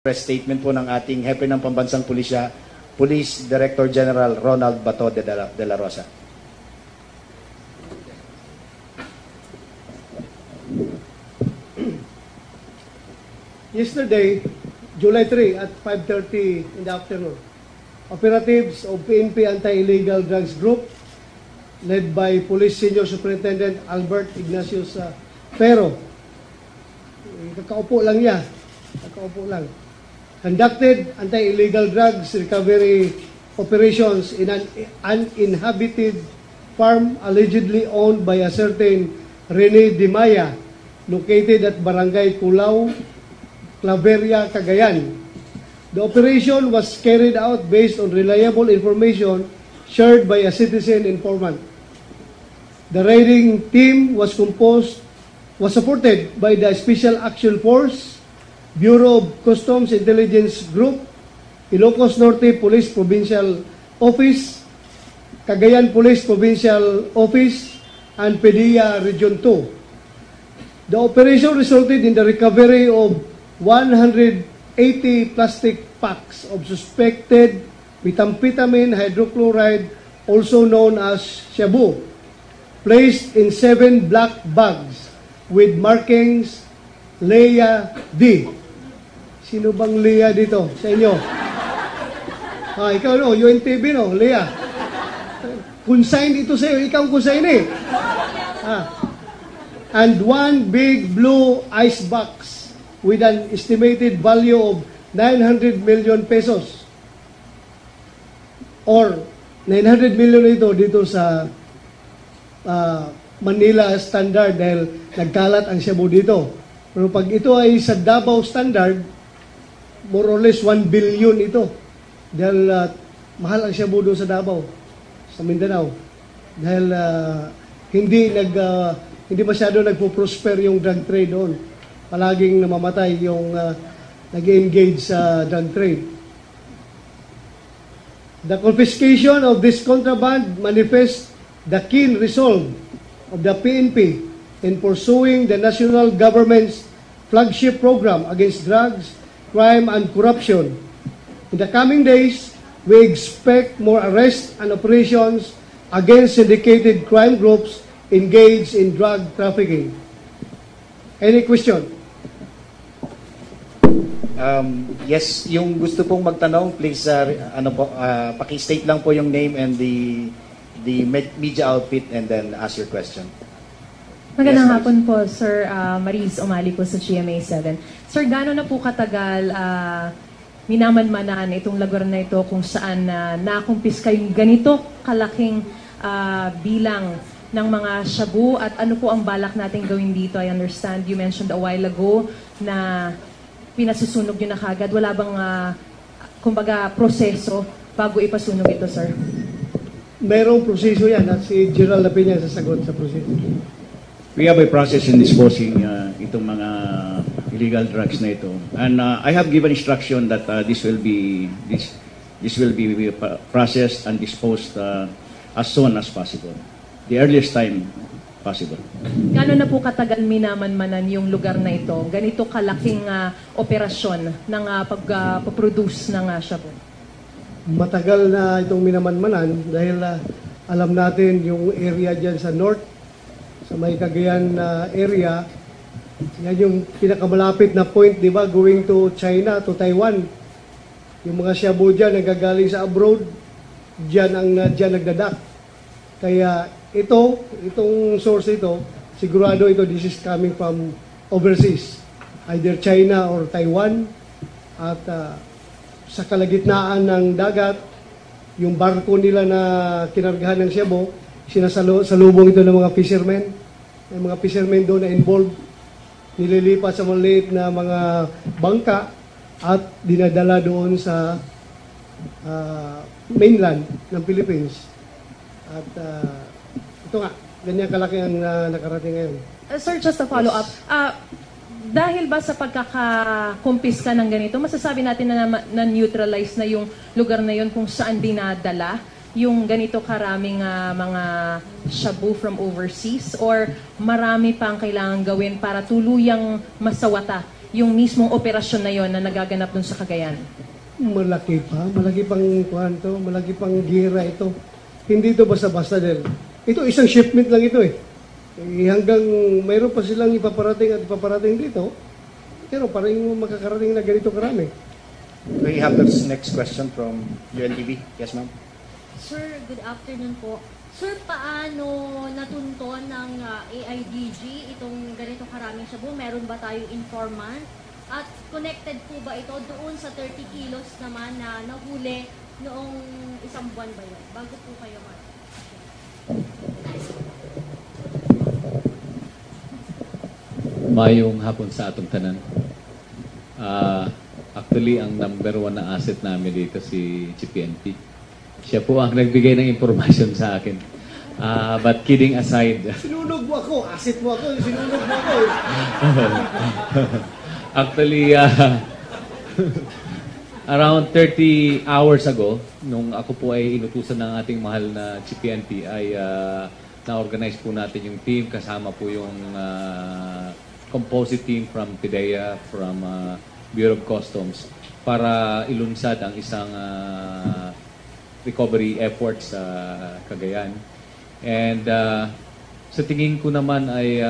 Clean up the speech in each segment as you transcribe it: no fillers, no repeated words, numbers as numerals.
press statement po ng ating hepe ng Pambansang Pulisya, Police Director General Ronald Bato de la Rosa. Yesterday, July 3 at 5:30 in the afternoon, operatives of PNP Anti-Illegal Drugs Group led by Police Senior Superintendent Albert Ignacius Pero, kakaupo lang niya, conducted anti-illegal drugs recovery operations in an uninhabited farm allegedly owned by a certain Rene Dimaya located at Barangay Culao, Claveria, Cagayan. The operation was carried out based on reliable information shared by a citizen informant. The raiding team was supported by the Special Action Force, Bureau of Customs Intelligence Group, Ilocos Norte Police Provincial Office, Cagayan Police Provincial Office, and PDEA Region 2. The operation resulted in the recovery of 180 plastic packs of suspected methamphetamine hydrochloride, also known as shabu, placed in 7 black bags with markings Leia D. Sino bang Leia dito sa inyo? Ikaw no, UNTV no, Leia. Consign ito sa iyo, ikaw consign eh. And 1 big blue ice box with an estimated value of 900 million pesos. Or 900 million dito sa Manila standard dahil nagkalat ang shabu dito. Pero pag ito ay sa Davao standard, more or less 1 billion ito. Dahil mahal ang shabu doon sa Davao, sa Mindanao. Dahil hindi masyado nagpo-prosper yung drug trade doon. Palaging namamatay yung nag-engage sa drug trade. The confiscation of this contraband manifests the keen resolve of the PNP in pursuing the national government's flagship program against drugs, crime, and corruption. In the coming days, we expect more arrests and operations against syndicated crime groups engaged in drug trafficking. Any question? Yes, yung gusto pong magtanong, please, paki-state lang po yung name and the media outfit and then ask your question. Magandang hapon po, Sir. Maris Umali po sa GMA 7. Sir, gaano na po katagal minamanmanan itong lugar na ito kung saan nakumpiska yung ganito kalaking bilang ng mga shabu at ano po ang balak natin gawin dito? I understand you mentioned a while ago na pinasusunog nyo na kagad. Wala bang, kumbaga, proseso bago ipasunog ito, sir? Merong proseso yan at si Gerald Lapina sasagot sa proseso. We have a process in disposing itong mga illegal drugs na ito. And I have given instruction that this will be processed and disposed as soon as possible. The earliest time possible. Gano'n na po katagal minamanmanan yung lugar na ito? Ganito kalaking operasyon ng pag-produce ng shabu? Matagal na itong minamanmanan dahil alam natin yung area dyan sa north, sa may Cagayan area, yan yung pinakamalapit na point, di ba, going to China, to Taiwan. Yung mga shabu dyan nagagaling sa abroad, dyan nagdadak. Kaya itong source ito, sigurado ito, this is coming from overseas, either China or Taiwan. At sa kalagitnaan ng dagat, yung barko nila na kinargahan ng shabu, sinasalubong ito ng mga fishermen. May mga fishermen doon na involved. Nililipat sa maliit na mga bangka at dinadala doon sa mainland ng Philippines. At ito nga, ganyan kalaki ang nakarating ngayon. Sir, just a follow-up. Dahil ba sa pagkakakumpiska ng ganito, masasabi natin na neutralize na yung lugar na yun kung saan dinadala yung ganito karaming mga shabu from overseas? Or marami pang kailangan gawin para tuluyang masawata yung mismong operasyon na yon na nagaganap dun sa Cagayan? Malaki pang kuhan to, malaki pang gira ito. Hindi ito basta-basta din. Ito isang shipment lang ito eh. Hanggang mayroon pa silang ipaparating dito, pero parang makakarating na ganito karami. We have this next question from UNTV. Yes, ma'am. Sir, good afternoon po. Sir, paano natunton ng AIDG itong ganito karaming shabu? Meron ba tayong informant? At connected po ba ito doon sa 30 kilos naman na nahuli noong isang buwan ba yun? Bago po kayo Mayong hapon sa atong tanan. Actually, ang number one na asset namin dito si PNP. Siya po ang nagbigay ng information sa akin. But kidding aside, Sinunog mo ako, asset mo ako, sinunog mo ako. actually, around 30 hours ago, nung ako po ay inutusan ng ating mahal na PNP, ay na-organize po natin yung team. Kasama po yung composite team from PIDEA, from Bureau of Customs, para ilunsad ang isang recovery effort sa Cagayan. And sa tingin ko naman ay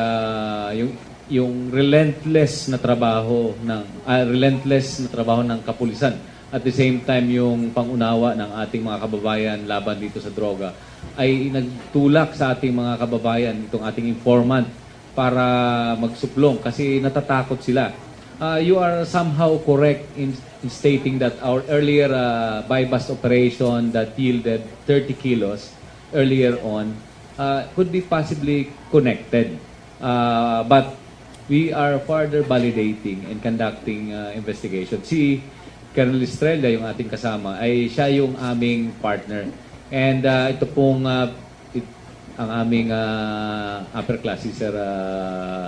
yung relentless na trabaho ng kapulisan, at the same time yung pangunawa ng ating mga kababayan laban dito sa droga, ay nagtulak sa ating mga kababayan, itong ating informant, para magsuplong kasi natatakot sila. You are somehow correct in stating that our earlier buy-bust operation that yielded 30 kilos earlier on could be possibly connected. But we are further validating and conducting investigation. Si Colonel Estrella, yung ating kasama, ay siya yung aming partner. And ito pong ang aming upper class, si Sir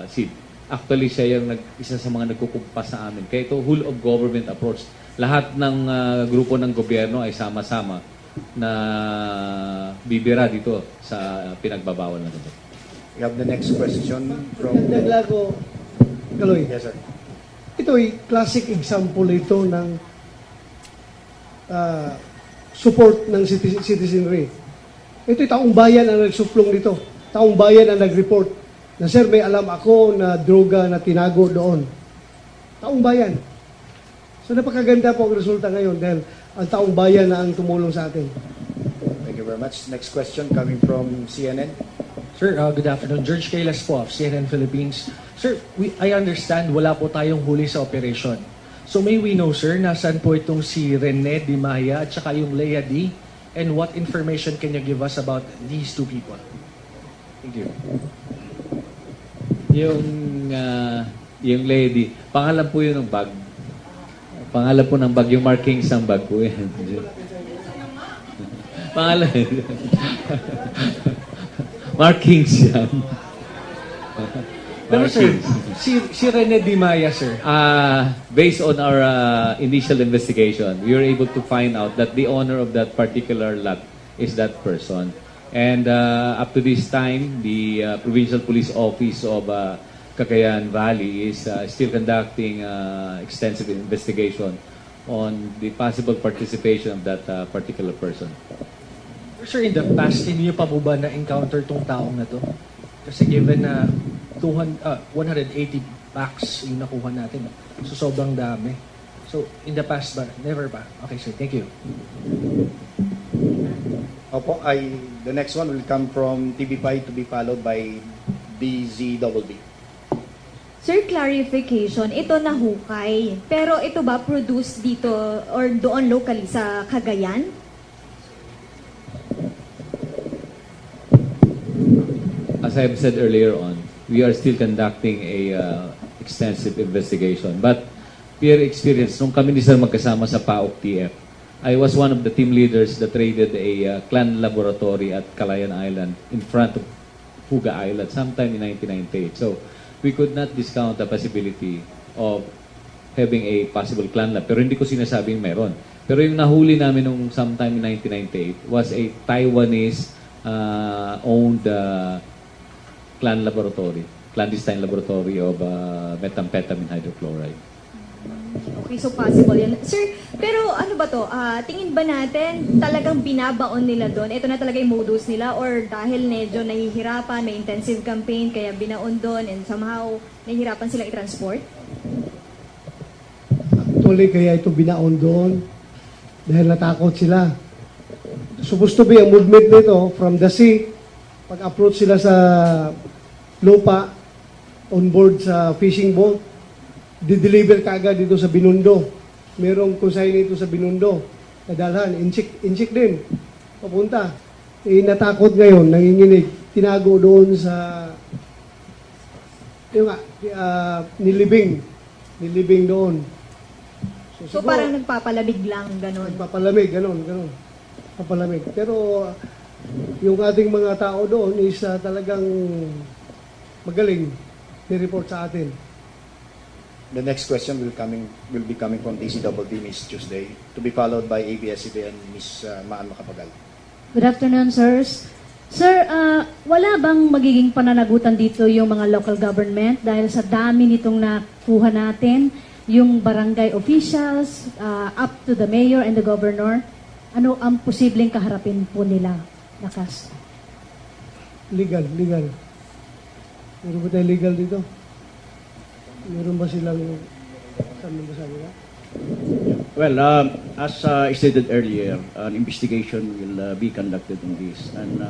Sid. Actually, siya yung isa sa mga nagkukumpas sa amin. Kaya ito, whole of government approach. Lahat ng grupo ng gobyerno ay sama-sama na bibira dito sa pinagbabawal na ito. We have the next question from... Naglago, Kaloy. Yes, sir. Ito ay classic example ito ng support ng citizenry. Ito'y taong bayan ang nagsuplong dito. Taong bayan ang nag-report na, sir, may alam ako na droga na tinago doon. Taong bayan. So napakaganda po ang resulta ngayon dahil ang taong bayan na ang tumulong sa atin. Thank you very much. Next question coming from CNN. Sir, good afternoon. George Kailas po of CNN Philippines. Sir, I understand wala po tayong huli sa operation. So may we know, sir, nasaan po itong si Rene Di Maya at saka yung Lea D? And what information can you give us about these two people? Thank you. Yung lady, pangalan po yun ng bag. Pangalan po ng bag, yung markings ng bag po yan. Pangalan. Markings yan. Pero sir, si Rene Di Maya, sir, Based on our initial investigation, we were able to find out that the owner of that particular lot is that person. And up to this time, the Provincial Police Office of Cagayan Valley is still conducting extensive investigation on the possible participation of that particular person. sir, in the past, hindi niyo pa po ba na-encounter tong taong na to? Kasi given na 180 packs yung nakuha natin. So, sobrang dami. So, in the past ba? Never ba? Okay, sir. Thank you. Opo, the next one will come from TV5 to be followed by DZBB. Sir, clarification, ito na hukay. Pero ito ba produced dito or doon locally sa Cagayan? As I've said earlier on, we are still conducting a extensive investigation. But we are experienced, nung kami ni Sir magkasama sa PAOK TF, I was one of the team leaders that raided a clan laboratory at Calayan Island in front of Puga Island sometime in 1998. So we could not discount the possibility of having a possible clan lab. Pero hindi ko sinasabing meron. Pero yung nahuli namin nung sometime in 1998 was a Taiwanese owned clan laboratory. clandestine laboratory of methamphetamine hydrochloride. Okay, so possible yan. Sir, pero ano ba to? Tingin ba natin talagang binabaon nila doon? Ito na talaga yung modus nila or dahil medyo nahihirapan, may intensive campaign kaya binaon doon and somehow nahihirapan silang i-transport? Actually, kaya ito binaon doon dahil natakot sila. Supposed to be ang movement nito from the sea, pag-approach sila sa lupa, on board sa fishing boat, di-deliver kaagad dito sa Binondo. Merong consignee dito sa Binondo. Nadalhan, inchik din. Papunta. Natakot ngayon, nanginginig. Tinago doon sa nilibing. Nilibing doon. So siguro, parang nagpapalamig lang, ganun. nagpapalamig, ganun. Papalamig. Pero yung ating mga tao doon is talagang magaling ni-report sa atin. The next question will be coming from DCWD, Ms. Tuesday, to be followed by ABS-CBN, Ms. Maan Macapagal. Good afternoon, sirs. Sir, wala bang magiging pananagutan dito yung mga local government dahil sa dami nitong nakuha natin, yung barangay officials, up to the mayor and the governor? Ano ang posibleng kaharapin po nila na kaso? Legal. Meron ba tayo legal dito? Meron ba silang saan ba sabi na? Well, as stated earlier, an investigation will be conducted on this. And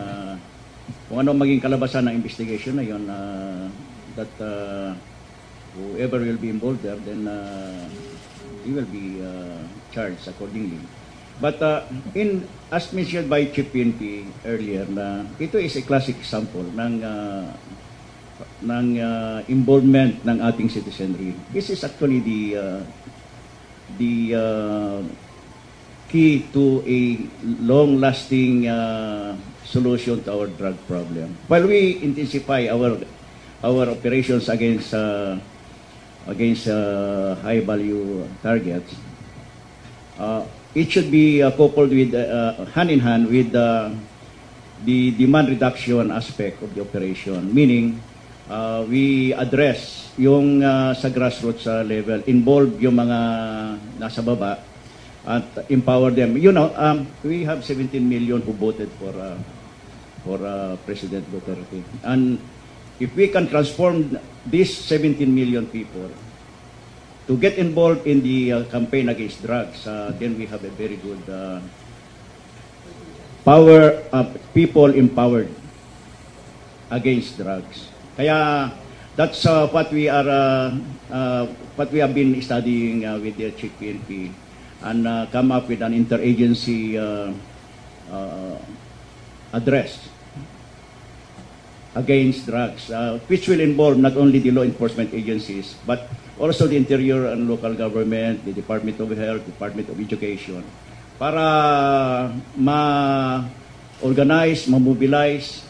kung ano maging kalabasan ng investigation na yun, that whoever will be involved there, then he will be charged accordingly. But as mentioned by Chief PNP earlier, na ito is a classic example ng involvement ng ating citizenry. This is actually the key to a long-lasting solution to our drug problem. While we intensify our operations against high-value targets, it should be coupled with hand in hand with the demand reduction aspect of the operation, meaning we address yung sa grassroots level, involve yung mga nasa baba at empower them. You know, we have 17 million who voted for President Duterte. And if we can transform these 17 million people to get involved in the campaign against drugs, then we have a very good people empowered against drugs. Kaya that's what we have been studying with the Chief PNP and come up with an interagency address against drugs, which will involve not only the law enforcement agencies but also the interior and local government, the Department of Health, Department of Education, para ma-organize, ma-mobilize,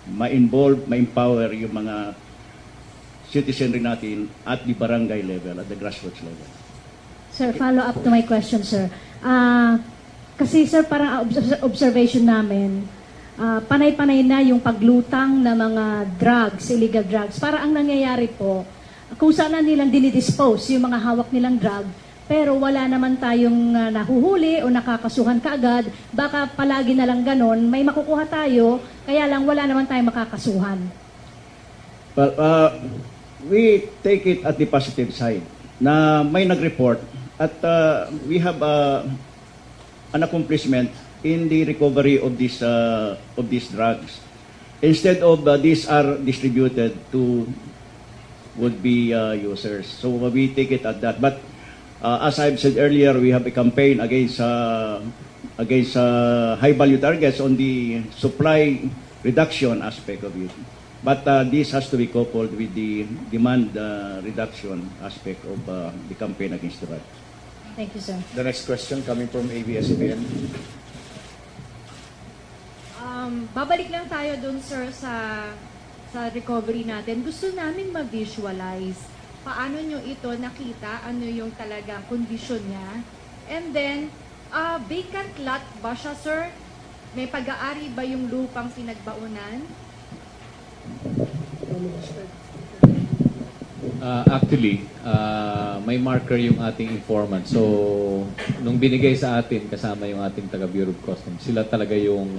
ma-involve, ma-empower yung mga citizenry natin at the barangay level, at the grassroots level. Sir, follow up to my question, sir. Kasi sir, parang observation namin, panay-panay na yung paglutang ng mga drugs, illegal drugs. Para ang nangyayari po, kung saan na nilang dinidispose yung mga hawak nilang drug, pero wala naman tayong nahuhuli o nakakasuhan kaagad, baka palagi na lang ganon, may makukuha tayo, kaya lang wala naman tayong makakasuhan. Well, we take it at the positive side na may nag-report at we have an accomplishment in the recovery of these drugs. Instead of these are distributed to would-be users. So we take it at that. But as I've said earlier, we have a campaign against high-value targets on the supply reduction aspect of it. But this has to be coupled with the demand reduction aspect of the campaign against drugs. Thank you, sir. The next question coming from ABS-CBN. Babalik lang tayo dun, sir, sa recovery natin. Gusto namin ma-visualize paano nyo ito nakita, ano yung talagang kondisyon niya. And then, vacant lot ba siya, sir? May pag-aari ba yung lupang pinagbaunan? Actually, may marker yung ating informant. So, nung binigay sa atin, kasama yung ating taga Bureau of Customs, sila talaga yung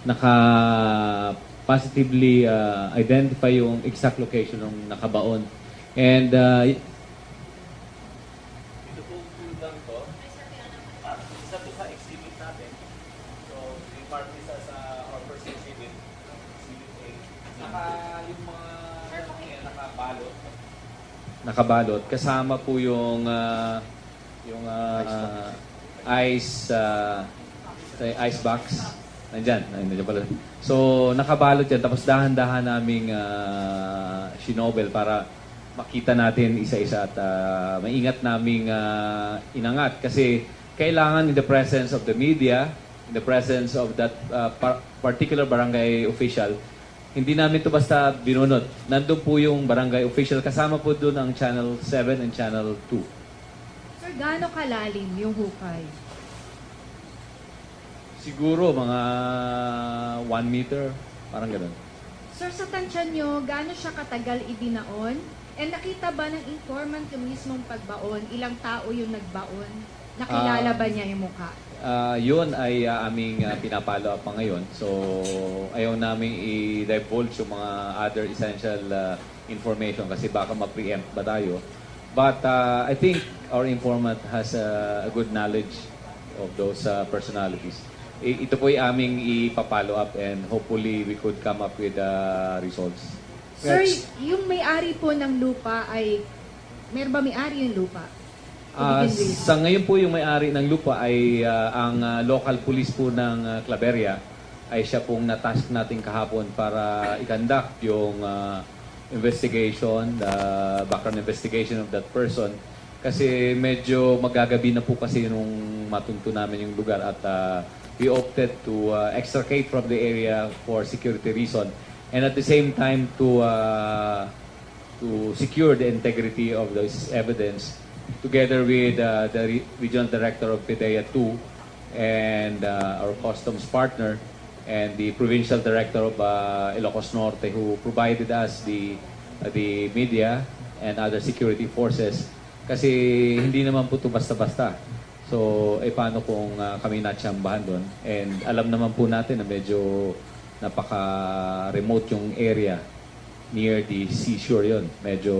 naka-positively identify yung exact location ng nakabaon. And, ito pong tulang to, isa to sa exhibit natin. So, repart isa sa our first exhibit, exhibit A. Yung mga nakabalot. Kasama po yung ice box. Nandiyan pala. So, nakabalot yan. Tapos dahan-dahan naming sinobel para makita natin isa-isa at maingat naming inangat. Kasi kailangan in the presence of the media, in the presence of that particular barangay official, hindi namin to basta binunot. Nandun po yung barangay official. Kasama po doon ang Channel 7 and Channel 2. Sir, gaano kalalim yung hukay? Siguro mga 1 meter, parang gano'n. Sir, sa tansya nyo, gaano siya katagal ibinaon? And nakita ba ng informant yung mismong pagbaon? Ilang tao yung nagbaon? Nakilala ba niya yung mukha? Yun ay aming pinapalo up pa ngayon. So, ayaw namin i-divulge yung mga other essential information kasi baka ma-preempt ba tayo. But I think our informant has a good knowledge of those personalities. Ito po ay aming ipapalo up and hopefully we could come up with results. Sir, yung may-ari po ng lupa ay, meron ba may-ari yung lupa? Sa ngayon po yung may-ari ng lupa ay ang local police po ng Claveria ay siya pong na-task natin kahapon para i-conduct yung investigation, background investigation of that person. Kasi medyo magagabi na po kasi nung matunto namin yung lugar at we opted to extricate from the area for security reason and at the same time to secure the integrity of this evidence together with the Regional Director of PIDEA 2 and our customs partner and the Provincial Director of Ilocos Norte who provided us the media and other security forces kasi hindi naman po ito basta-basta. So, paano kung kami natsambahan doon? And alam naman po natin na medyo napaka-remote yung area near the seashore yon. Medyo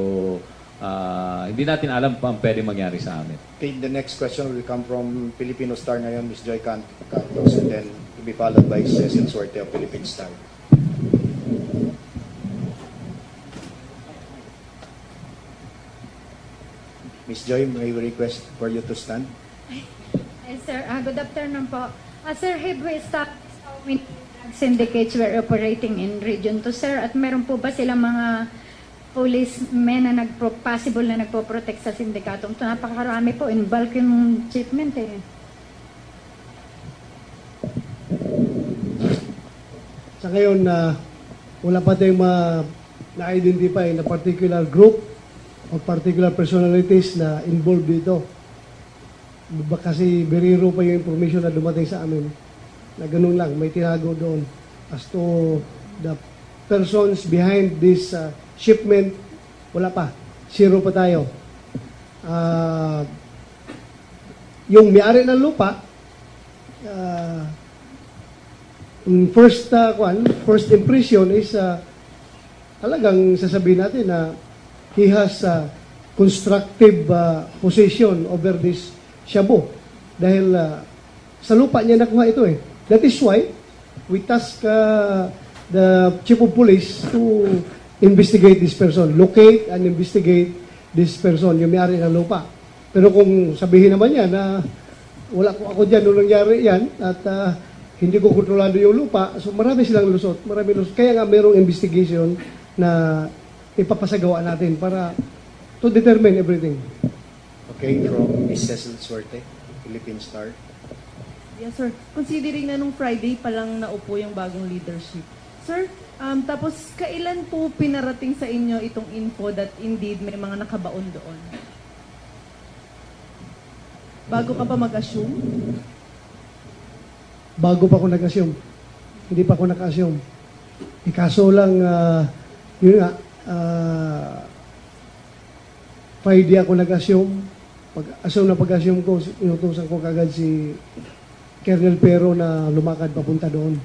hindi natin alam pa ang pwede mangyari sa amin. Okay, the next question will come from Filipino Star ngayon, Ms. Joy Cantos, and then to be followed by Cecil Suerte of Philippine Star. Ms. Joy, may we request for you to stand? Yes, sir. Good afternoon po. Sir, have we established how many syndicates were operating in Region 2, sir? At meron po ba silang mga policemen na possible na nagpo-protect sa sindikatong ito? Napakarami po. In bulk yung shipment eh. Sa ngayon, wala pa tayong na-identify na particular group o particular personalities na involved dito. Kasi beriro pa yung information na dumating sa amin na ganun lang, may tinago doon as to the persons behind this shipment. Wala pa. Zero pa tayo. Yung may-ari ng lupa, first impression is talagang sasabihin natin na he has constructive possession over this shabu. Dahil sa lupa niya nakuha ito eh. That is why we task the chief of police to investigate this person, locate and investigate this person, yung may-ari ng lupa. Pero kung sabihin naman niya na wala ko ako dyan nung nangyari yan at hindi ko kontrolado yung lupa, so marami silang lusot. Kaya nga mayroong investigation na ipapasagawa natin para to determine everything. Okay, from Ms. Cecil Suerte, Philippine Star. Yes, sir. Considering na nung Friday pa lang naupo yung bagong leadership. Sir, tapos kailan po pinarating sa inyo itong info that indeed may mga nakabaon doon? Bago ka pa mag-assume? Bago pa ako nag-assume. Hindi pa ako nag-assume. Kaso lang, yun nga, Friday ako nag-assume. Pag-assume ko, inutusan ko kagad si Colonel Pero na lumakad papunta doon.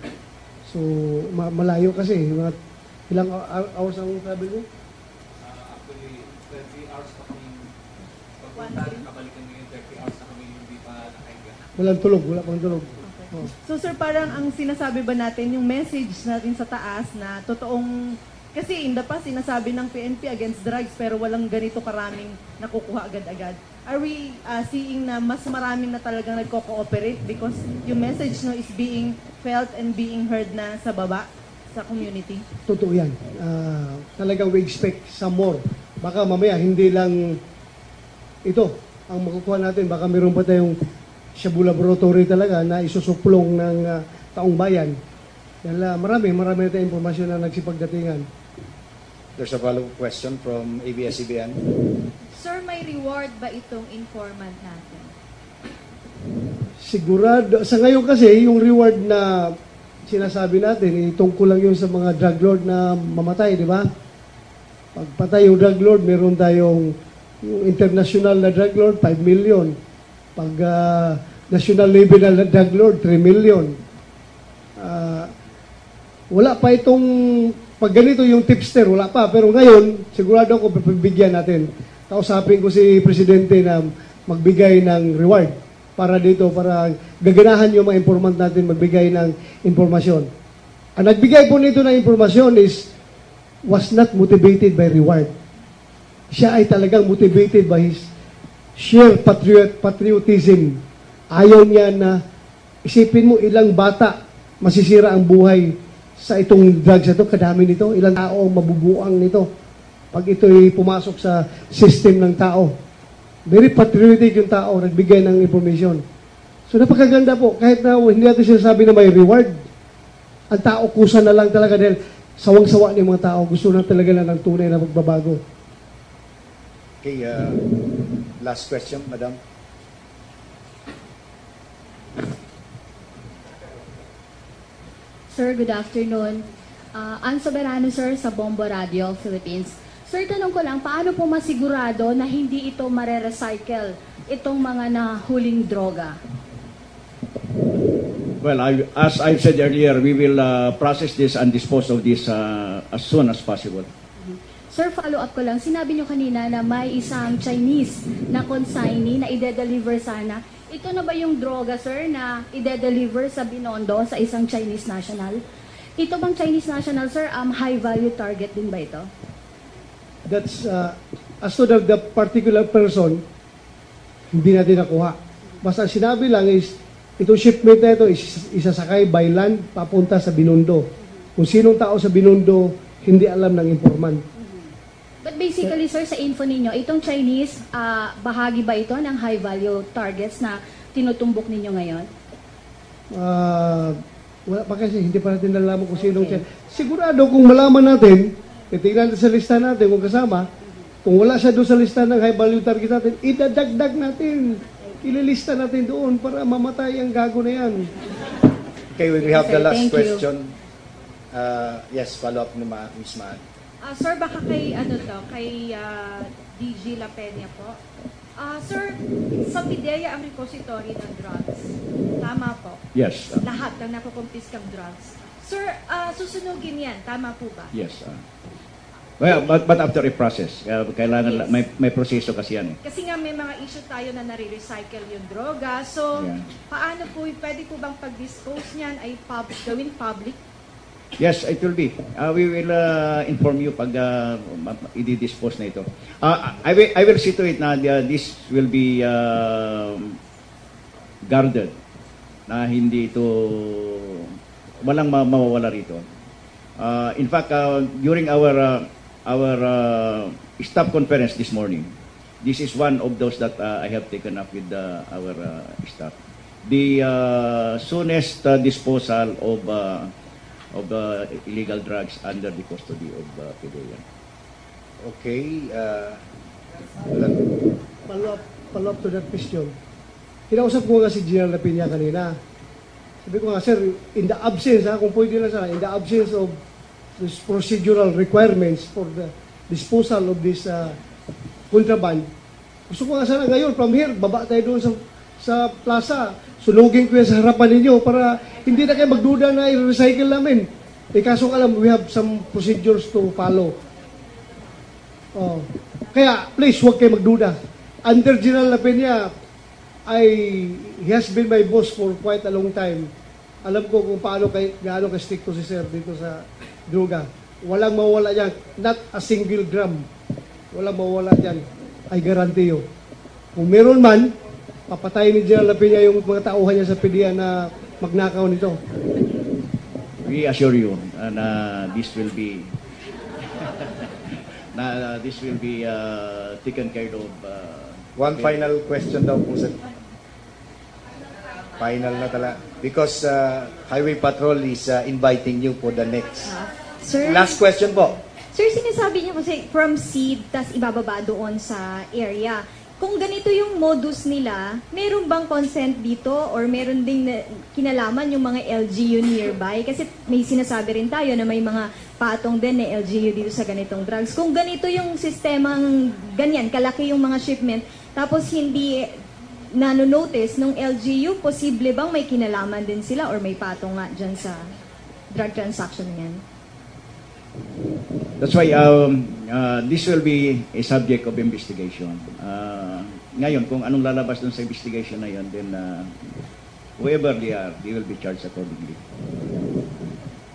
So, malayo kasi. Ilang hours ang travel mo? Actually, 30 hours pa kami papunta, kabalikan ngayon 30 hours na kami hindi pa nakahiga. Wala pang tulog. Oh. So sir, parang ang sinasabi ba natin, yung message natin sa taas na totoong, kasi in the past sinasabi ng PNP against drugs pero walang ganito karaming nakukuha agad-agad. Are we seeing na mas maraming na talagang nagko-cooperate because yung message no is being felt and being heard na sa baba, sa community? Totoo yan. Talagang we expect some more. Baka mamaya hindi lang ito ang makukuha natin. Baka meron pa tayong Shabu Laboratory talaga na isusuplong ng taong bayan. Dahil marami na tayong impormasyon na nagsipagdatingan. There's a follow-up question from ABS-CBN. Sir, may reward ba itong informant natin? Sigurado. Sa ngayon kasi, yung reward na sinasabi natin, tungkol lang yun sa mga drug lord na mamatay, di ba? Pag patay yung drug lord, meron tayong yung international na drug lord, 5 million. Pag national level na drug lord, 3 million. Wala pa itong, pag ganito yung tipster, wala pa. Pero ngayon, sigurado ako, pagbigyan natin. Kausapin ko si Presidente na magbigay ng reward para dito, para gaganahan yung mga informant natin magbigay ng impormasyon. Ang nagbigay po nito ng impormasyon was not motivated by reward. Siya ay talagang motivated by his sheer patriotism. Ayaw niya na, isipin mo ilang bata masisira ang buhay sa itong drugs na ito, kadami nito, ilang tao mabubuang nito pag ito'y pumasok sa system ng tao. Very patriotic yung tao, nagbigay ng information. So napakaganda po, kahit na hindi natin sinasabi na may reward, ang tao kusa na lang talaga dahil sawang-sawa ng mga tao, gusto na talaga na ng tunay na magbabago. Okay, last question, Madam. Sir, good afternoon. Ann Soberano, sir, sa Bombo Radio, Philippines. Sir, tanong ko lang, paano po masigurado na hindi ito mare-recycle, itong mga nahuling droga? Well, as I've said earlier, we will process this and dispose of this as soon as possible. Sir, follow-up ko lang. Sinabi nyo kanina na may isang Chinese na consignee na ide-deliver sana. Ito na ba yung droga, sir, na ide-deliver sa Binondo sa isang Chinese national? Ito bang Chinese national, sir, high-value target din ba ito? That's, as to the particular person, hindi natin nakuha. Basta sinabi lang is, itong shipment na ito isasakay by land papunta sa Binondo. Kung sinong tao sa Binondo, hindi alam ng informant. But basically, sir, sa info ninyo, itong Chinese, bahagi ba ito ng high-value targets na tinutumbok ninyo ngayon? Wala pa kasi, hindi pa natin nalaman kung sinong siya. Sigurado kung malaman natin, titignan natin sa lista natin kung kasama, kung wala siya doon sa lista ng high-value target natin, idadagdag natin. Ililista natin doon para mamatay ang gago na yan. Okay, we have the last Thank you. question. Yes, follow up ni Ms. Maan. Sir, baka kay, kay DG La Peña po. Sir, sa PIDEA ang repository ng drugs. Tama po? Yes. Lahat ng nakukumpiskang drugs. Sir, susunugin yan. Tama po ba? Yes. Well, but after a process, kailangan may proseso kasi yan. Kasi nga may mga issue tayo na nare-recycle yung droga. So, Yeah. paano po, pwede po bang pag-dispose niyan ay gawin public? Yes, it will be. We will inform you pag i-dispose na ito. I will see to it na this will be guarded, na hindi ito, walang mawawala rito. In fact, during our staff conference this morning, this is one of those that I have taken up with our staff. The soonest disposal of illegal drugs under the custody of PIDEA. Okay. Follow up to that question. Kinausap ko nga si General Lapina kanina. Sabi ko nga, sir, in the absence, kung pwede lang sana, in the absence of these procedural requirements for the disposal of this contraband. Gusto ko nga sana ngayon, from here, baba tayo doon sa plaza. Sunugin ko yan sa harapan ninyo para hindi na kayo magduda na i-recycle namin. Kaso alam, we have some procedures to follow. Oh. Kaya, please, huwag kayo magduda. Under General La Peña, he has been my boss for quite a long time. Alam ko kung gaano ka-stricto si Sir dito sa droga. Walang mawala yan. Not a single gram. Walang mawala yan. I guarantee you. Kung meron man, papatayin ni General La Peña yung mga tauhan niya sa PDEA na magnakaw nito. We assure you this will be taken care of. One final question daw po, sir. Final na tala. Because Highway Patrol is inviting you for the next. Sir, Last question po. Sir, sinasabi niyo kasi from seed, tas ibababa doon sa area. Kung ganito yung modus nila, meron bang consent dito or meron ding kinalaman yung mga LGU nearby? Kasi may sinasabi rin tayo na may mga patong din na LGU dito sa ganitong drugs. Kung ganito yung sistemang ganyan, kalaki yung mga shipment, tapos hindi nanonotice ng LGU, posible bang may kinalaman din sila or may patong nga dyan sa drug transaction yan? That's why this will be a subject of investigation. Ngayon, kung anong lalabas dun sa investigation na yun, then whoever they are, they will be charged accordingly.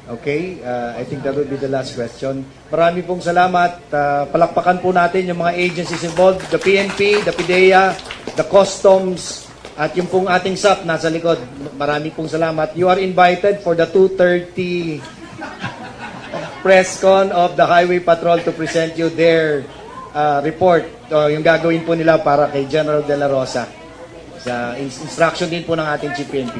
Okay, I think that will be the last question. Marami pong salamat. Palakpakan po natin yung mga agencies involved, the PNP, the PIDEA, the Customs, at yung pong ating SAP nasa likod. Marami pong salamat. You are invited for the 2:30 press con of the Highway Patrol to present you their report, yung gagawin po nila para kay General De La Rosa. Sa instruction din po ng ating Chief PNP.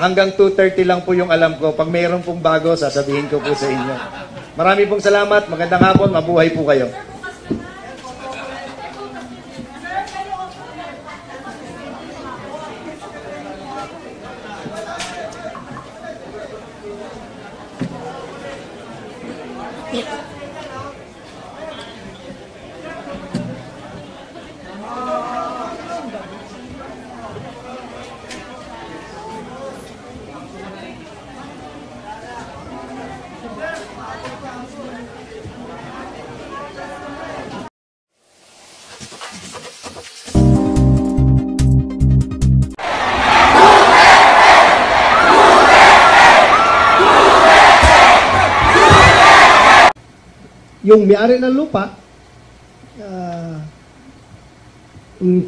Hanggang 2:30 lang po yung alam ko. Pag mayroon pong bago, sasabihin ko po sa inyo. Marami pong salamat. Magandang hapon. Mabuhay po kayo. Yung may-ari ng lupa,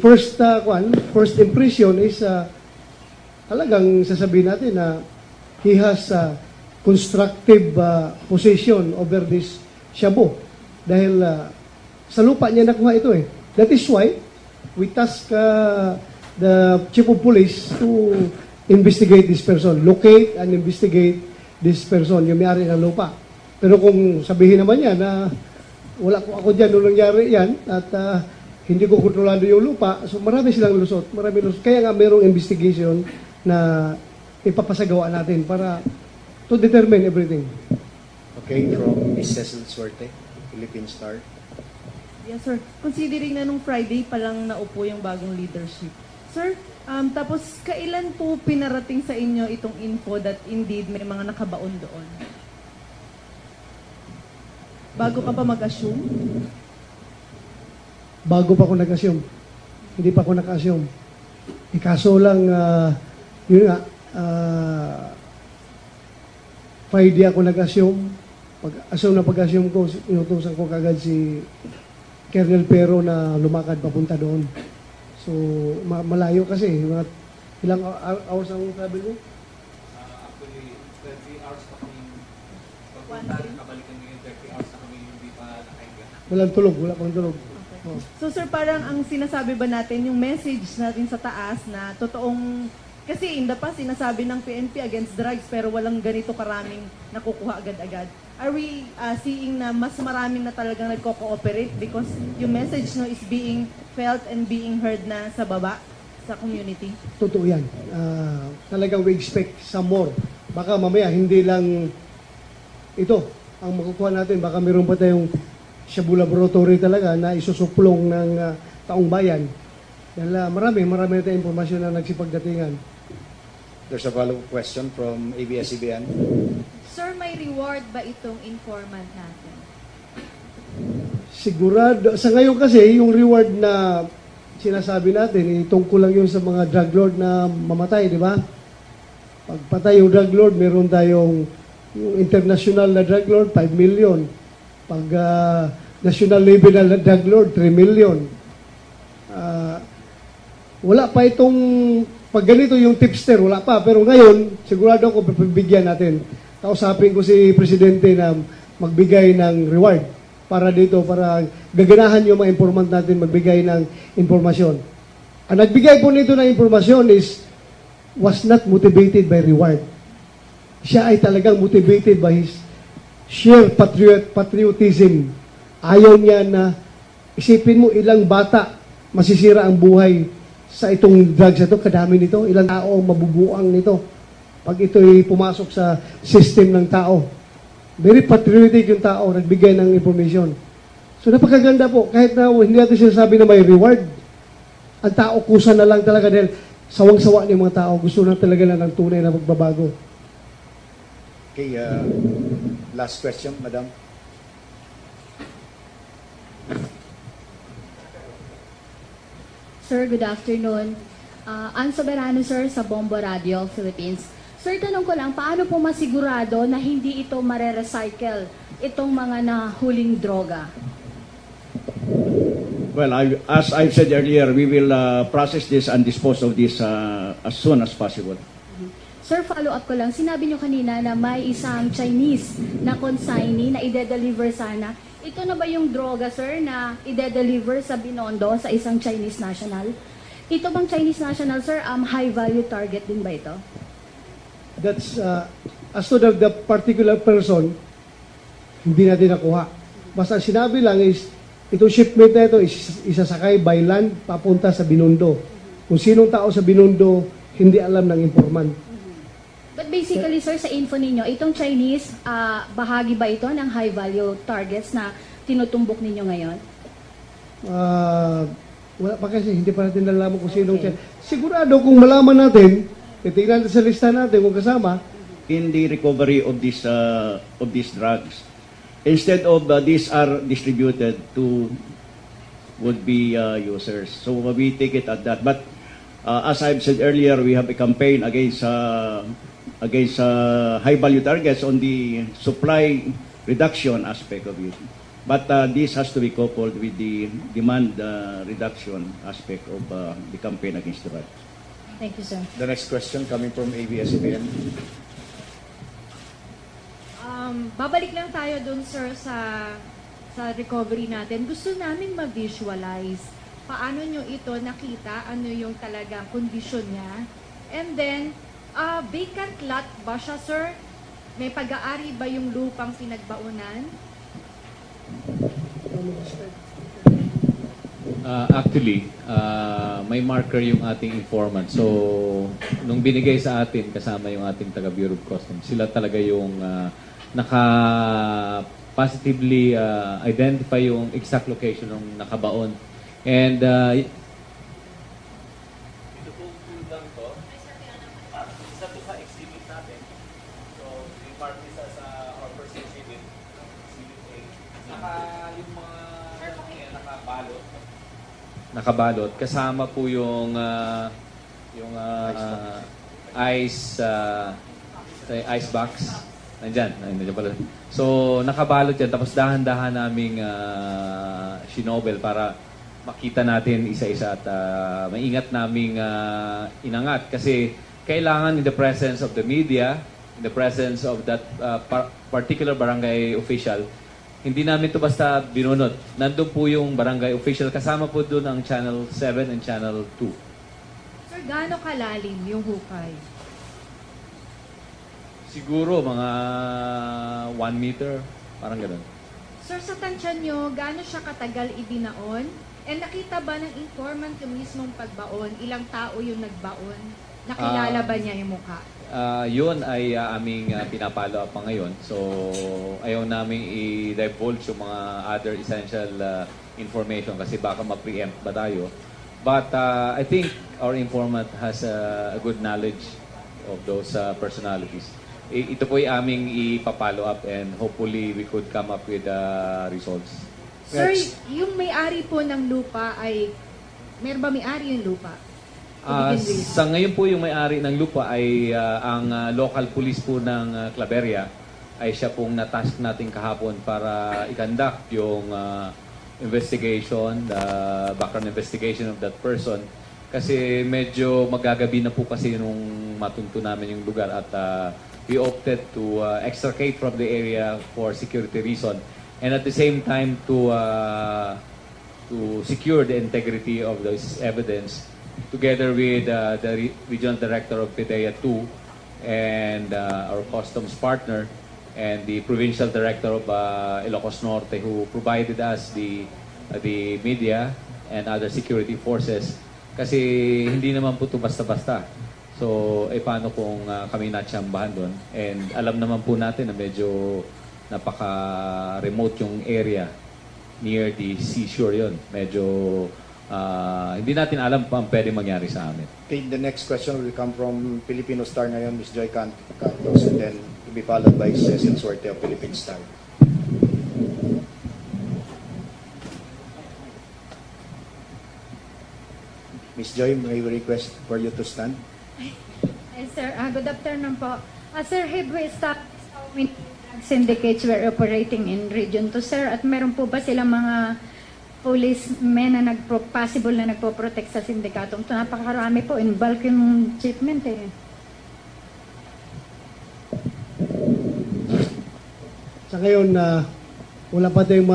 first impression is talagang sasabihin natin na he has constructive possession over this shabu. Dahil sa lupa niya nakuha ito eh. That is why we task the chief of police to investigate this person, locate and investigate this person, yung may-ari ng lupa. Pero kung sabihin naman niya na wala ko ako dyan nung nangyari yan at hindi ko kontrolado yung lupa, so marami silang lusot. Kaya nga mayroong investigation na ipapasagawa natin para to determine everything. Okay, from Ms. Cecil Suerte, Philippine Star. Yes, sir. Considering na nung Friday pa lang naupo yung bagong leadership. Sir, tapos kailan po pinarating sa inyo itong info that indeed may mga nakabaon doon? Bago ka pa mag-assume? Bago pa ako nag-assume. Hindi pa ako naka-assume. Kaso lang, yun nga, Friday ako nag-assume. Pag-assume ko, inutusan ko kagad si Colonel Pero na lumakad papunta doon. So, malayo kasi. Ilang hours ang travel mo? Actually, 30 hours pa kami. Kabalikan nyo yung 30 hours na kami hindi pa nakahiga. Wala pang tulog. Okay. Oh. So sir, parang ang sinasabi ba natin, yung message natin sa taas na totoong, kasi in the past sinasabi ng PNP against drugs pero walang ganito karaming nakukuha agad-agad. Are we seeing na mas maraming na talagang nagko-cooperate because yung message no is being felt and being heard na sa baba, sa community? Totoo yan. Talagang we expect some more. Baka mamaya hindi lang ito ang makukuha natin. Baka meron pa tayong shabu laboratory talaga na isusuplong ng taong bayan. Dahil marami na tayong impormasyon na nagsipagdatingan. There's a follow-up question from ABS-CBN. Sir, may reward ba itong informant natin? Sigurado, sa ngayon kasi, yung reward na sinasabi natin, tungkol lang yun sa mga drug lord na mamatay, di ba? Pagpatay yung drug lord, meron tayong yung international na drug lord, 5 million. Pag national level na drug lord, 3 million. Wala pa itong, pag ganito yung tipster, wala pa. Pero ngayon, sigurado ako, pagbigyan natin. Kausapin ko si Presidente na magbigay ng reward para dito, para gaganahan yung mga informant natin magbigay ng informasyon. Ang nagbigay po nito ng informasyon was not motivated by reward. Siya ay talagang motivated by his sheer patriotism. Ayaw niya na, isipin mo ilang bata masisira ang buhay sa itong drugs ito, kadami nito, ilang tao mabubuang nito pag ito'y pumasok sa system ng tao. Very patriotic yung tao, nagbigay ng information. So napakaganda po, kahit na hindi natin sinasabi na may reward, ang tao kusa na lang talaga dahil sawang-sawa ng mga tao, gusto na talaga na ng tunay na magbabago. Okay, last question, Madam. Sir, good afternoon. Ann Soberano, sir, sa Bombo Radio, Philippines. Sir, tanong ko lang, paano po masigurado na hindi ito mare-recycle itong mga nahuling droga? Well, as I've said earlier, we will process this and dispose of this as soon as possible. Sir, follow-up ko lang. Sinabi nyo kanina na may isang Chinese na consignee na ide-deliver sana. Ito na ba yung droga, sir, na ide-deliver sa Binondo sa isang Chinese national? Ito bang Chinese national, sir, high-value target din ba ito? That's, as to the particular person, hindi natin nakuha. Basta sinabi lang is, itong shipment na ito isasakay by land papunta sa Binondo. Kung sinong tao sa Binondo, hindi alam ng informant. But basically, sir, sa info ninyo, itong Chinese, bahagi ba ito ng high-value targets na tinutumbok ninyo ngayon? Wala pa kasi, hindi pa natin nalaman kung sinong Chinese. Sigurado kung malaman natin, titignan natin sa lista natin kung kasama, In the recovery of these drugs, instead of these are distributed to would-be users. So we take it at that. But as I've said earlier, we have a campaign against high-value targets on the supply reduction aspect of it. But this has to be coupled with the demand reduction aspect of the campaign against drugs. Thank you, sir. The next question coming from ABS-CBN. Babalik lang tayo dun, sir, sa recovery natin. Gusto namin ma-visualize paano nyo ito nakita, ano yung talagang kondisyon niya. And then, vacant lot ba siya, sir? May pag-aari ba yung lupang pinagbaunan? Actually, may marker yung ating informant. So, nung binigay sa atin, kasama yung ating taga-Bureau of Customs, sila talaga yung naka-positively identify yung exact location ng nakabaon. And, ito po lang to. Isa to sa exhibit natin. So, i-mark isa sa our first exhibit. Yung mga nakabalot. Nakabalot. Kasama po yung ice box. Nandyan pala. So, nakabalot yan. Tapos dahan-dahan naming sinobel para makita natin isa-isa at maingat naming inangat. Kasi kailangan in the presence of the media, in the presence of that particular barangay official, hindi namin ito basta binunot. Nandun po yung barangay official. Kasama po doon ang Channel 7 and Channel 2. Sir, gaano kalalim yung hukay? Siguro mga 1 meter, parang gano'n. Sir, sa tansya nyo, gaano siya katagal ibinaon? And nakita ba ng informant yung mismong pagbaon? Ilang tao yung nagbaon? Nakilala ba niya yung mukha? Yun ay aming pinapalo up pa ngayon. So, ayaw namin i-divulge yung mga other essential information kasi baka ma-preempt ba tayo. But I think our informant has a good knowledge of those personalities. Ito po ay aming ipapalo up and hopefully we could come up with results. Sir, yung may-ari po ng lupa ay, meron ba may-ari yung lupa? Sa ngayon po yung may-ari ng lupa ay ang local police po ng Claveria ay siya pong na-task natin kahapon para i-conduct yung investigation, the background investigation of that person. Kasi medyo magagabi na po kasi nung matunto namin yung lugar at we opted to extricate from the area for security reason and at the same time to secure the integrity of this evidence together with the regional director of PIDEA 2 and our customs partner and the provincial director of Ilocos Norte who provided us the media and other security forces kasi hindi naman po ito basta-basta. So, paano kung kami natsambahan doon? And alam naman po natin na medyo napaka-remote yung area near the seashore yon. Medyo hindi natin alam pa ang pwede mangyari sa amin. Okay, the next question will come from Filipino Star ngayon, Ms. Joy Cantos, and then to be followed by Cecil Suerte of Philippine Star. Ms. Joy, may we request for you to stand? Sir, good afternoon po. Sir, have we established how many syndicates were operating in Region 2, sir? At meron po ba silang mga policemen na possible na nagpo-protect sa sindikatong ito? Napakarami po, in bulk yung shipment eh. Sa ngayon, wala pa tayong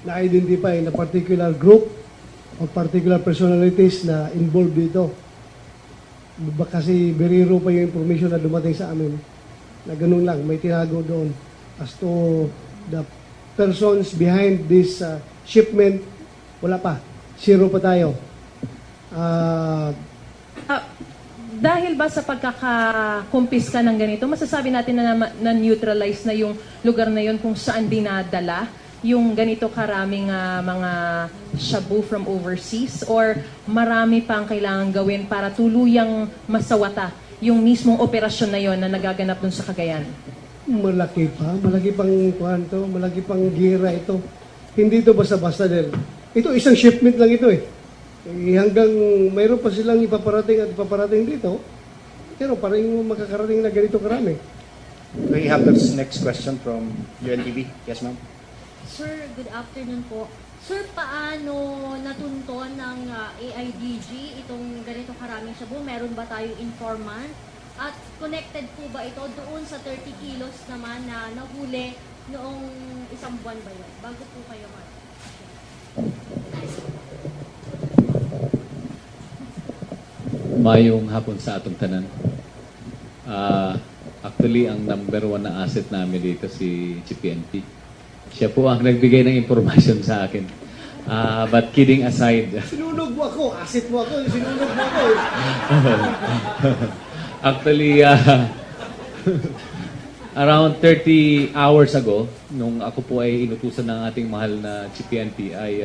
na-identify na particular group o particular personalities na involved dito. Kasi beriro pa yung information na dumating sa amin na ganun lang, may tinago doon as to the persons behind this shipment. Wala pa, zero pa tayo. Dahil ba sa pagkakakumpiska ng ganito, masasabi natin na neutralize na yung lugar na yun kung saan dinadala yung ganito karaming mga shabu from overseas or marami pang kailangan gawin para tuluyang masawata yung mismong operasyon na yon na nagaganap dun sa Cagayan? Malaki pang kwanto, malaki pang gira ito. Hindi ito basta-basta din. Ito isang shipment lang ito eh. Hanggang mayroon pa silang ipaparating dito, pero parang makakarating na ganito karami. We have this next question from UNTV. Yes, ma'am. Sir, good afternoon po. Sir, paano natunton ng AIDG itong ganito karaming shabu? Meron ba tayong informant? At connected po ba ito doon sa 30 kilos naman na nahuli noong isang buwan ba yun? Bago po kayo Mayong hapon sa atong tanan. Actually, ang number 1 na asset namin dito si PNP. Siya po ang nagbigay ng information sa akin. But kidding aside. Sinunog mo ako, asset mo ako, sinunog mo ako. Actually, around 30 hours ago, nung ako po ay inutusan ng ating mahal na PNP, ay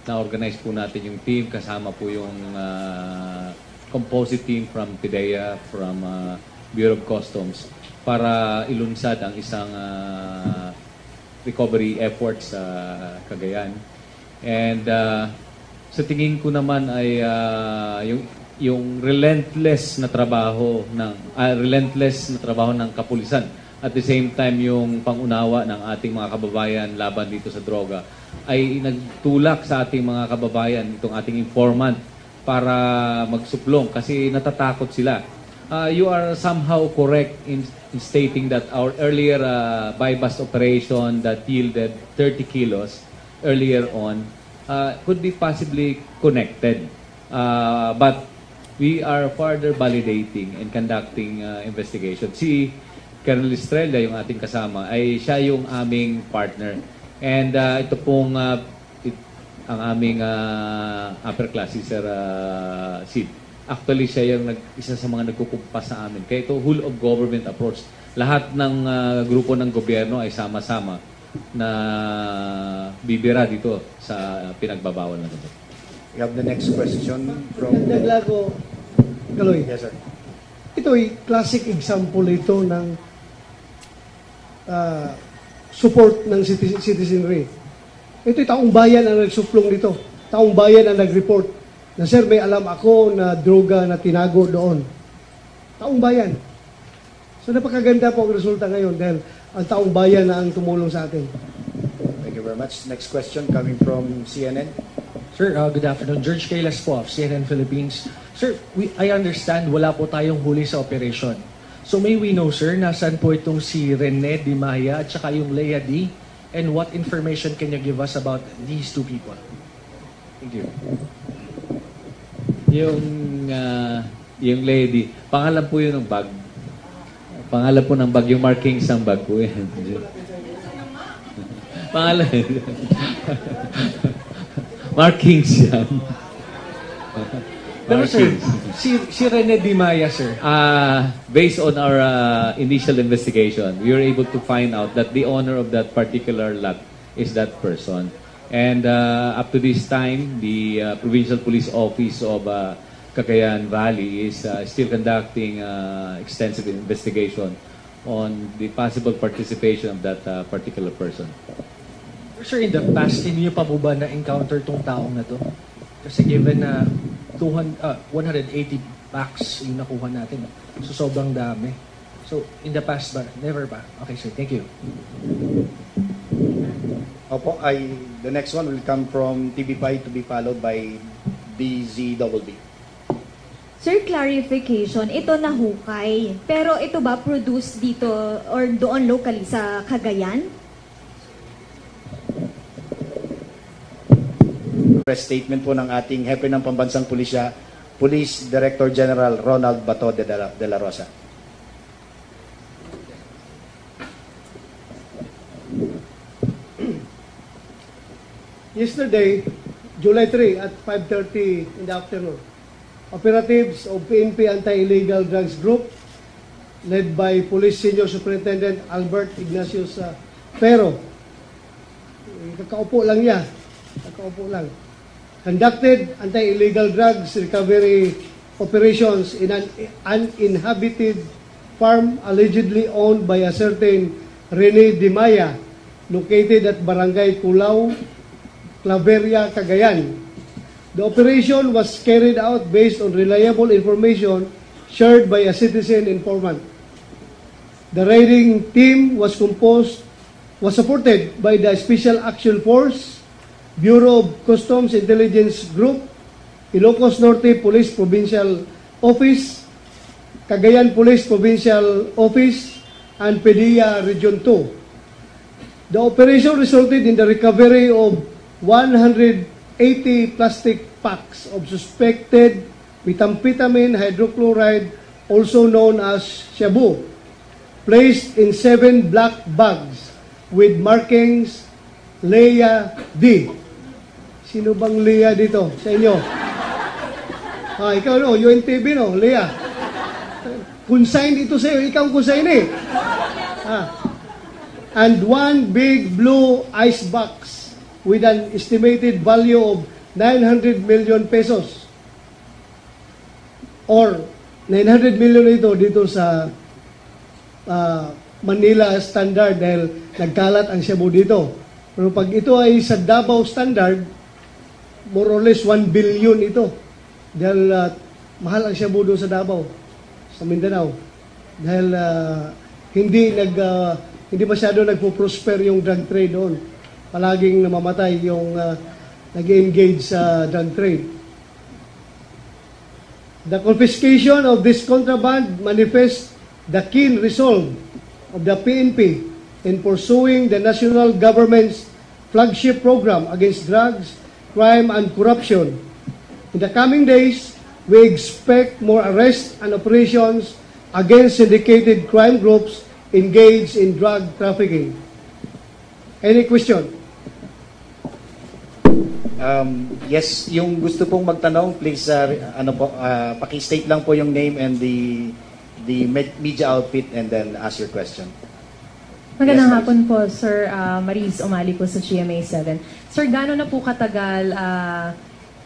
na-organize po natin yung team. Kasama po yung composite team from PIDEA, from Bureau of Customs, para ilunsad ang isang recovery efforts sa Cagayan. And sa tingin ko naman ay yung relentless na trabaho ng kapulisan at the same time yung pangunawa ng ating mga kababayan laban dito sa droga ay nagtulak sa ating mga kababayan, itong ating informant, para magsuplong kasi natatakot sila. You are somehow correct in stating that our earlier buy-bust operation that yielded 30 kilos earlier on could be possibly connected. But we are further validating and conducting investigation. Si Colonel Estrella, yung ating kasama, ay siya yung aming partner. And ito pong ang aming upper class, si Sir Sid. Actually, siya yung isa sa mga nagkukumpas sa amin. Kaya ito, whole of government approach. Lahat ng grupo ng gobyerno ay sama-sama na bibira dito sa pinagbabawal na ito. We have the next question from... Daglago, Kaloy. Yes, sir. Ito ay classic example ito ng support ng citizenry. Ito'y taong bayan ang nagsuplong dito. Taong bayan ang nag-report na, sir, may alam ako na droga na tinago doon. Taong bayan. So napakaganda po ang resulta ngayon dahil ang taong bayan na ang tumulong sa atin. Thank you very much. Next question coming from CNN. Sir, good afternoon. George Kailas po of CNN Philippines. Sir, I understand wala po tayong huli sa operation. So may we know, sir, nasaan po itong si Rene Dimaya at saka yung Leia D? And what information can you give us about these two people? Thank you. Yung lady, pangalan po yun ng bag. Pangalan po ng bag, yung markings ng bag po yan. Pangalan. Markings yan. Pero sir, si Rene Dimaya, sir. Based on our initial investigation, we were able to find out that the owner of that particular lot is that person. And up to this time, the Provincial Police Office of Cagayan Valley is still conducting extensive investigation on the possible participation of that particular person. Sir, in the past, hindi niyo pa po ba na-encounter tong taong na to? Kasi given na 180 packs yung nakuha natin. So, sobrang dami. So, in the past ba? Never ba? Okay, sir. Thank you. Opo, the next one will come from TV5 to be followed by DZBB. Sir, clarification, ito nahukay. Pero ito ba produced dito or doon locally sa Cagayan? Press statement po ng ating hepe ng Pambansang Pulisya, Police Director General Ronald Bato de la Rosa. Yesterday, July 3 at 5:30 in the afternoon, operatives of PNP Anti-Illegal Drugs Group led by Police Senior Superintendent Albert Ignacius Pero, kakaupo lang niya, conducted anti-illegal drugs recovery operations in an uninhabited farm allegedly owned by a certain Rene Dimaya located at Barangay Culao, Claveria, Cagayan. The operation was carried out based on reliable information shared by a citizen informant. The raiding team was supported by the Special Action Force, Bureau of Customs Intelligence Group, Ilocos Norte Police Provincial Office, Cagayan Police Provincial Office, and PDEA Region 2. The operation resulted in the recovery of 180 plastic packs of suspected methamphetamine hydrochloride, also known as shabu, placed in 7 black bags with markings Leia D. Sino bang Leia dito sa inyo? Ikaw no, UNTV no, Leia. Consign ito sa iyo, ikaw consign eh. And 1 big blue ice box with an estimated value of 900 million pesos. Or 900 million dito sa Manila standard dahil nagkalat ang shabu dito. Pero pag ito ay sa Davao standard, more or less 1 billion ito. Dahil mahal ang shabu doon sa Davao, sa Mindanao. Dahil hindi masyado nagpo-prosper yung drug trade doon. Palaging namamatay yung nag-engage sa drug trade. The confiscation of this contraband manifests the keen resolve of the PNP in pursuing the national government's flagship program against drugs, crime, and corruption. In the coming days, we expect more arrests and operations against syndicated crime groups engaged in drug trafficking. Any question? Yes, yung gusto pong magtanong, please, paki-state lang po yung name and the media outfit and then ask your question. Magandang Yes, hapon po, Sir Maris Umali po sa GMA 7. Sir, gaano na po katagal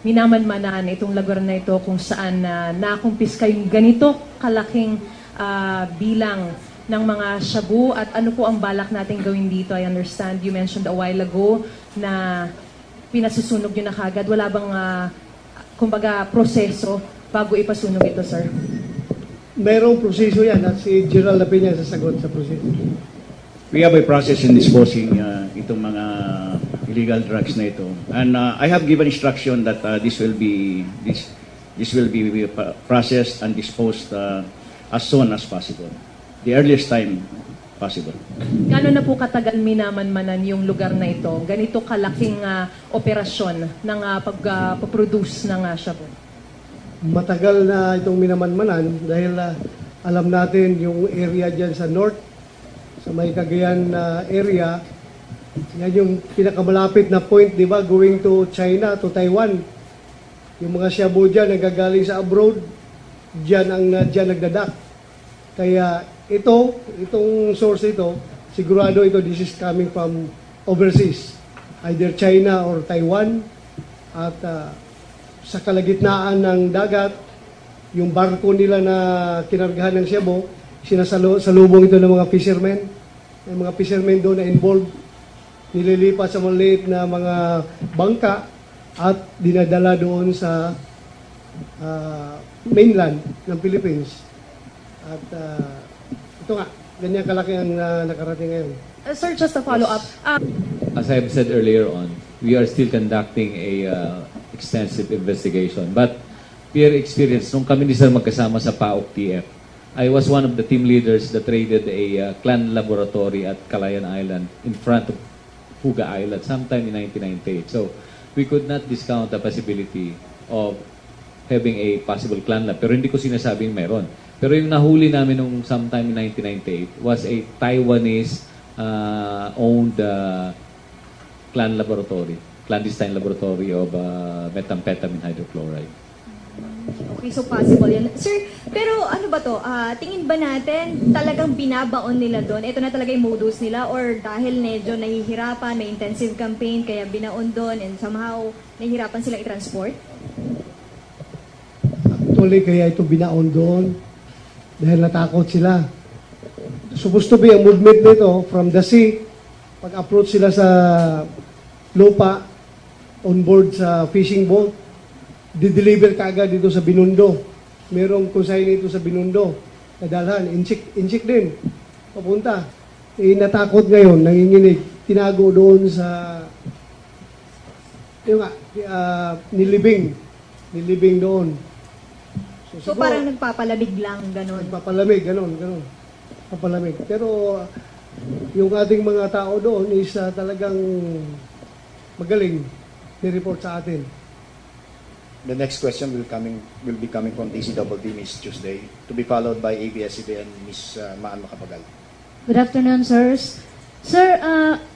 minamanmanan itong lugar na ito kung saan nakumpiska yung ganito kalaking bilang ng mga shabu at ano po ang balak natin gawin dito? I understand you mentioned a while ago na pinasusunog nyo na kagad. Wala bang, kumbaga, proseso bago ipasunog ito, sir? Mayroong proseso yan at si Gerald Lapina sasagot sa proseso. We have a process in disposing itong mga illegal drugs na ito. And I have given instruction that this will be processed and disposed as soon as possible. The earliest time possible. Gano'n na po katagal minamanmanan yung lugar na ito? Ganito kalaking operasyon ng pag-produce ng shabu? Matagal na itong minamanmanan dahil alam natin yung area dyan sa north, sa may Cagayan area, yan yung pinakamalapit na point, di ba, going to China, to Taiwan. Yung mga shabu dyan nagagaling sa abroad, dyan nagdadak. Kaya itong source ito, sigurado ito, this is coming from overseas, either China or Taiwan. At sa kalagitnaan ng dagat, yung barko nila na kinargahan ng shabu, sinasalubong ito ng mga fishermen. May mga fishermen doon na involved. Nililipat sa maliit na mga bangka at dinadala doon sa mainland ng Philippines. At ito nga, ganyan kalaki ang nakarating ngayon. Sir, just a follow-up. As I have said earlier on, we are still conducting a extensive investigation. But peer experience, nung kami ni Sir magkasama sa PAOK TF, I was one of the team leaders that raided a clan laboratory at Calayan Island in front of Fuga Island sometime in 1998. So we could not discount the possibility of having a possible clan lab. Pero hindi ko sinasabing meron. Pero yung nahuli namin nung sometime in 1998 was a Taiwanese owned clan laboratory, clandestine laboratory of methamphetamine hydrochloride. Okay, so possible yan. Sir, pero ano ba to? Tingin ba natin talagang binabaon nila doon? Ito na talaga yung modus nila or dahil medyo nahihirapan, may intensive campaign kaya binaon doon and somehow nahihirapan silang i-transport? Actually, kaya ito binaon doon dahil natakot sila. Supposed to be ang movement nito from the sea, pag-approach sila sa lupa, on board sa fishing boat, di-deliver kaagad dito sa Binondo. Merong consignee dito sa Binondo. Nadalhan, inchik din. Papunta. Natakot ngayon, nanginginig. Tinago doon sa nilibing doon. So parang nagpapalamig lang, gano'n? Nagpapalamig, gano'n. Papalamig. Pero yung ating mga tao doon is talagang magaling. Ni-report sa atin. The next question will be coming from DCWD, Ms. Tuesday, to be followed by ABS-CBN, Ms. Maan Macapagal. Good afternoon, sirs. Sir,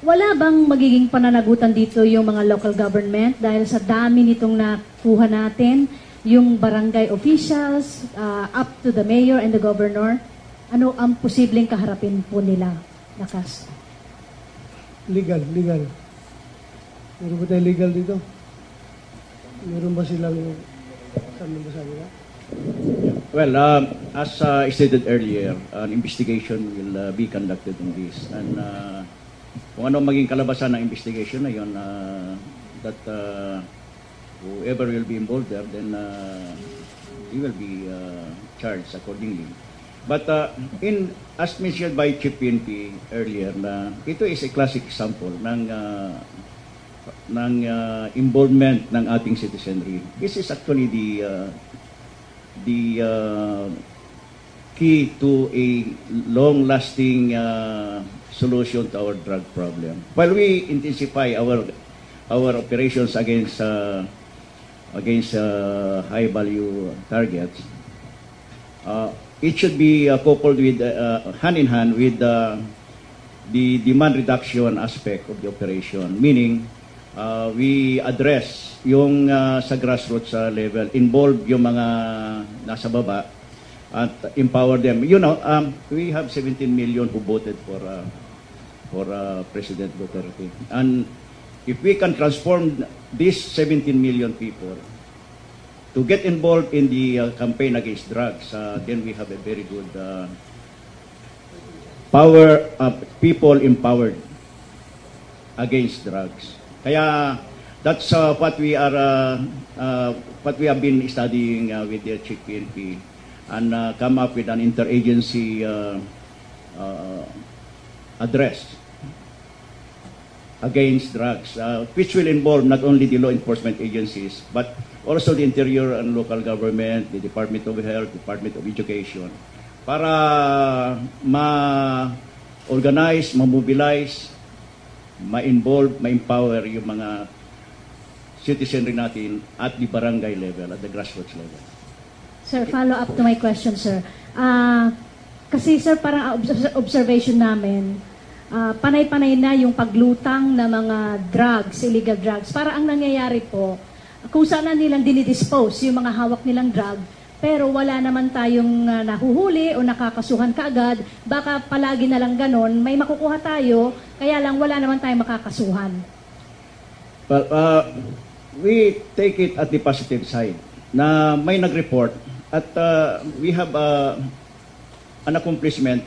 wala bang magiging pananagutan dito yung mga local government dahil sa dami nitong nakuha natin, yung barangay officials, up to the mayor and the governor? Ano ang posibleng kaharapin po nila, Lakas? Legal. Meron ba tayo legal dito? Meron ba silang saan ba sabi na? Well, as stated earlier, an investigation will be conducted on this. And kung ano maging kalabasan ng investigation na yun, that whoever will be involved there, then he will be charged accordingly. But as mentioned by Chief PNP earlier, na ito is a classic example ng involvement ng ating citizenry. This is actually the key to a long-lasting solution to our drug problem. While we intensify our operations against high-value targets, it should be coupled with hand in hand with the demand reduction aspect of the operation, meaning we address yung sa grassroots level, involve yung mga nasa baba at empower them. You know, we have 17 million who voted for President Duterte. And if we can transform these 17 million people to get involved in the campaign against drugs, then we have a very good people empowered against drugs. Kaya that's what we have been studying with the Chief PNP and come up with an interagency address against drugs, which will involve not only the law enforcement agencies, but also the interior and local government, the Department of Health, Department of Education, para ma-organize, ma-mobilize, ma-involve, ma-empower yung mga citizenry natin at the barangay level, at the grassroots level. Sir, follow up to my question, sir. Kasi sir, parang observation namin, panay-panay na yung paglutang ng mga drugs, illegal drugs. Para ang nangyayari po, kung saan na nilang dinidispose yung mga hawak nilang drug, pero wala naman tayong nahuhuli o nakakasuhan kaagad, baka palagi na lang ganon, may makukuha tayo, kaya lang wala naman tayong makakasuhan. Well, we take it at the positive side na may nag-report at we have an accomplishment